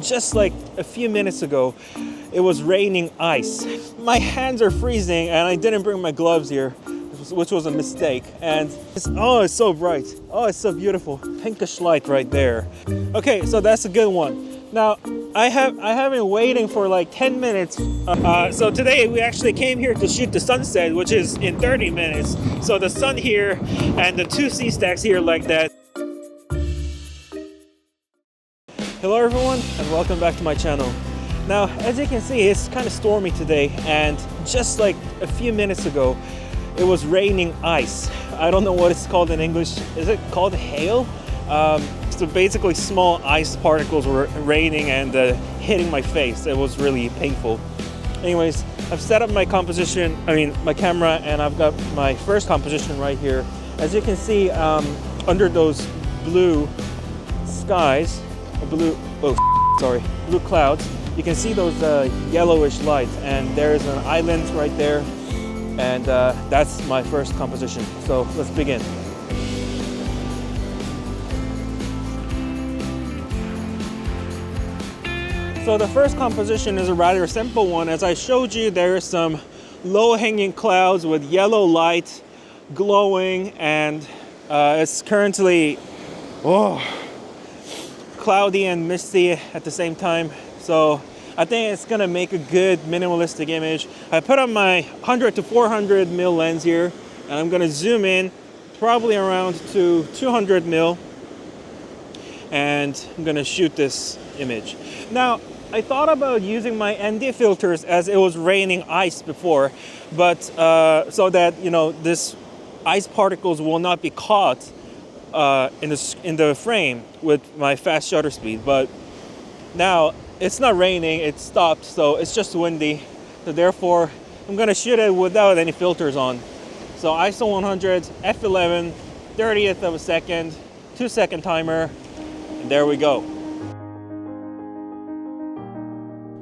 just like a few minutes ago, it was raining ice. My hands are freezing and I didn't bring my gloves here, which was a mistake. And it's so bright. Oh, it's so beautiful. Pinkish light right there. Okay, so that's a good one. Now, I have been waiting for like 10 minutes. So today we actually came here to shoot the sunset, which is in 30 minutes. So the sun here and the two sea stacks here like that. Hello everyone and welcome back to my channel. Now, as you can see, it's kind of stormy today, and just like a few minutes ago, it was raining ice. I don't know what it's called in English. Is it called hail? So basically small ice particles were raining and hitting my face. It was really painful. Anyways, I've set up my composition, my camera, and I've got my first composition right here. As you can see, under those blue skies, blue clouds, you can see those yellowish lights, and there's an island right there, and that's my first composition. So let's begin. So the first composition is a rather simple one. As I showed you, there are some low-hanging clouds with yellow light glowing, and it's currently cloudy and misty at the same time. So I think it's gonna make a good minimalistic image. I put on my 100 to 400 mil lens here, and I'm gonna zoom in probably around to 200 mil, and I'm gonna shoot this image. Now, I thought about using my ND filters as it was raining ice before, but so that this ice particles will not be caught in the frame with my fast shutter speed. But now it's not raining, it stopped, so it's just windy. So therefore, I'm gonna shoot it without any filters on. So ISO 100, f11, 30th of a second, 2-second timer, and there we go.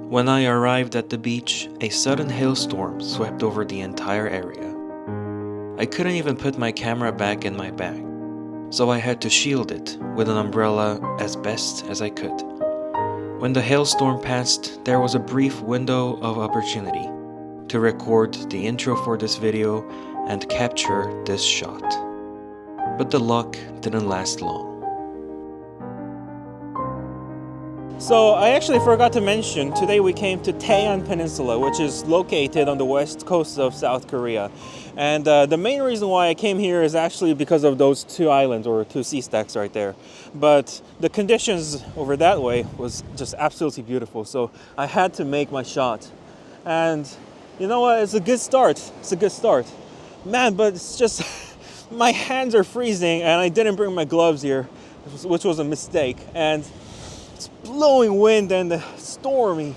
When I arrived at the beach, a sudden hailstorm swept over the entire area. I couldn't even put my camera back in my bag, so I had to shield it with an umbrella as best as I could. When the hailstorm passed, there was a brief window of opportunity to record the intro for this video and capture this shot. But the luck didn't last long. So I actually forgot to mention, today we came to Taean Peninsula, which is located on the west coast of South Korea. And the main reason why I came here is actually because of those two islands, or two sea stacks right there. But the conditions over that way was just absolutely beautiful, so I had to make my shot. And you know what, it's a good start. It's a good start. Man, but it's just, my hands are freezing and I didn't bring my gloves here, which was a mistake. And it's blowing wind and stormy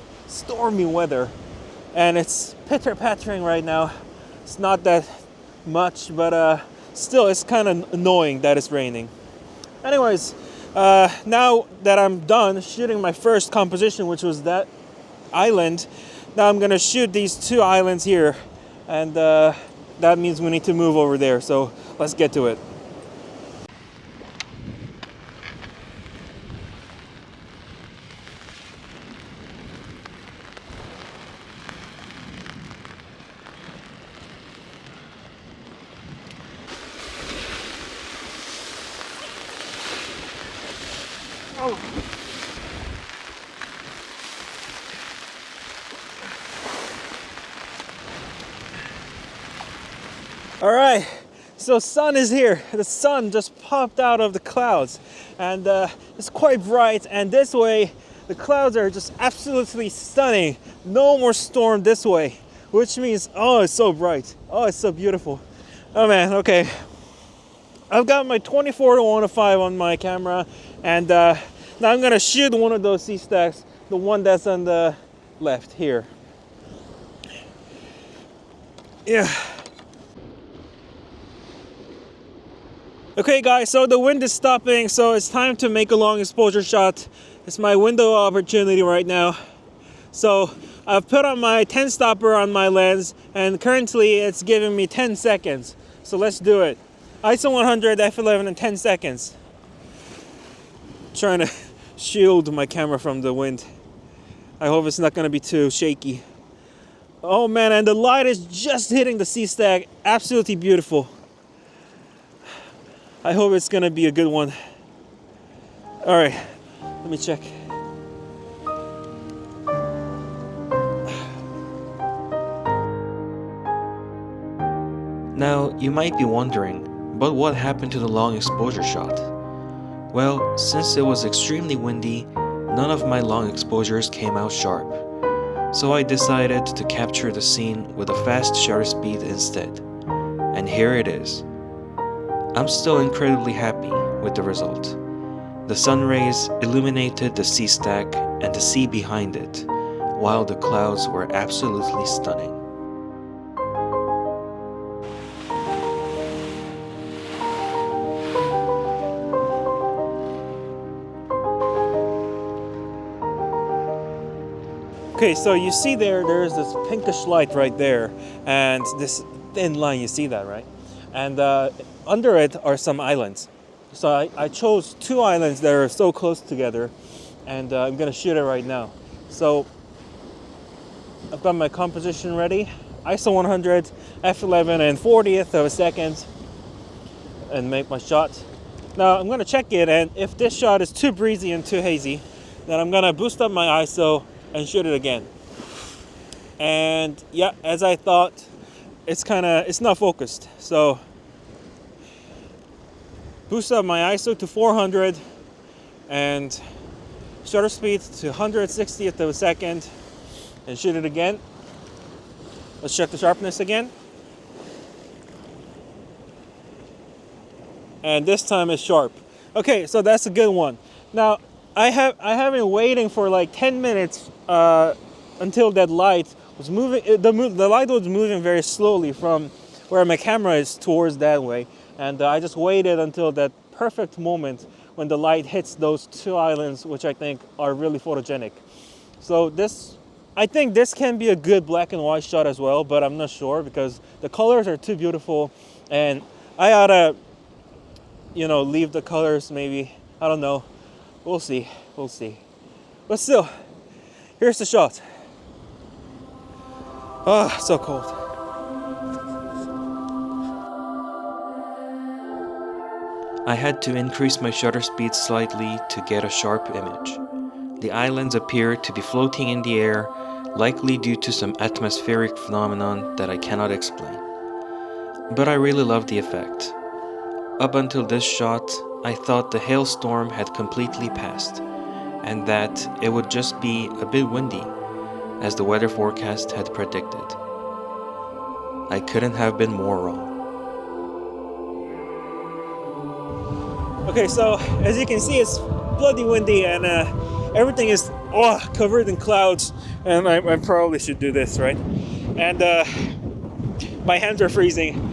weather, and it's pitter-pattering right now. It's not that much, but still it's kind of annoying that it's raining. Anyways, now that I'm done shooting my first composition, which was that island, now I'm gonna shoot these two islands here, and that means we need to move over there, so let's get to it. All right, so sun is here. The sun just popped out of the clouds, and it's quite bright, and this way the clouds are just absolutely stunning. No more storm this way, which means, it's so bright. It's so beautiful. Oh man, okay. I've got my 24-105 on my camera, and now I'm gonna shoot one of those sea stacks, the one that's on the left here. Yeah. Okay guys, so the wind is stopping, so it's time to make a long exposure shot. It's my window of opportunity right now. So I've put on my 10 stopper on my lens, and currently it's giving me 10 seconds. So let's do it. ISO 100, f11 in 10 seconds. Trying to shield my camera from the wind. I hope it's not gonna be too shaky. Oh man, and the light is just hitting the sea stag. Absolutely beautiful. I hope it's gonna be a good one. All right, let me check. Now, you might be wondering, but what happened to the long exposure shot? Well, since it was extremely windy, none of my long exposures came out sharp. So I decided to capture the scene with a fast shutter speed instead. And here it is. I'm still incredibly happy with the result. The sun rays illuminated the sea stack and the sea behind it, while the clouds were absolutely stunning. Okay, so you see there's this pinkish light right there, and this thin line, you see that, right? And under it are some islands. So I chose 2 islands that are so close together, and I'm gonna shoot it right now. So I've got my composition ready, ISO 100, f11 and 40th of a second, and make my shot. Now I'm gonna check it, and if this shot is too breezy and too hazy, then I'm gonna boost up my ISO and shoot it again. And yeah, as I thought, it's not focused. So boost up my ISO to 400 and shutter speed to 160th of a second and shoot it again. Let's check the sharpness again. And this time it's sharp. Okay, so that's a good one. Now I have been waiting for like 10 minutes until that light was moving. The light was moving very slowly from where my camera is towards that way, and I just waited until that perfect moment when the light hits those 2 islands, which I think are really photogenic. So I think this can be a good black and white shot as well, but I'm not sure because the colors are too beautiful, and I oughta, leave the colors maybe. I don't know. We'll see. But still, here's the shot. Oh, so cold. I had to increase my shutter speed slightly to get a sharp image. The islands appear to be floating in the air, likely due to some atmospheric phenomenon that I cannot explain. But I really love the effect. Up until this shot, I thought the hailstorm had completely passed, and that it would just be a bit windy, as the weather forecast had predicted. I couldn't have been more wrong. Okay, so as you can see, it's bloody windy, and everything is covered in clouds, and I probably should do this, right? And my hands are freezing.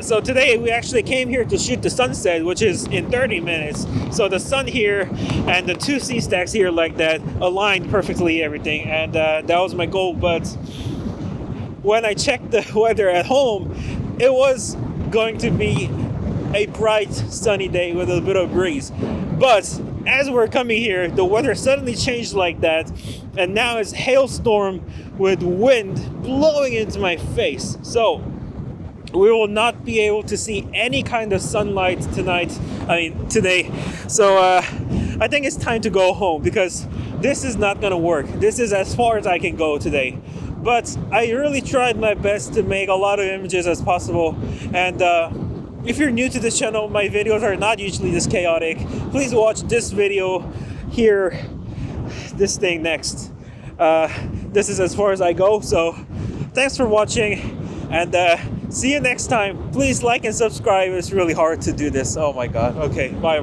So today we actually came here to shoot the sunset, which is in 30 minutes. So the sun here and the 2 sea stacks here like that aligned perfectly, everything, and that was my goal. But when I checked the weather at home, it was going to be a bright sunny day with a bit of breeze. But as we're coming here, the weather suddenly changed like that, and now it's hailstorm with wind blowing into my face. So we will not be able to see any kind of sunlight today. So I think it's time to go home because this is not gonna work. This is as far as I can go today. But I really tried my best to make a lot of images as possible. And if you're new to this channel, my videos are not usually this chaotic. Please watch this video here, this thing next. This is as far as I go. So thanks for watching, and see you next time. Please like and subscribe. It's really hard to do this. Oh my God. Okay. Bye.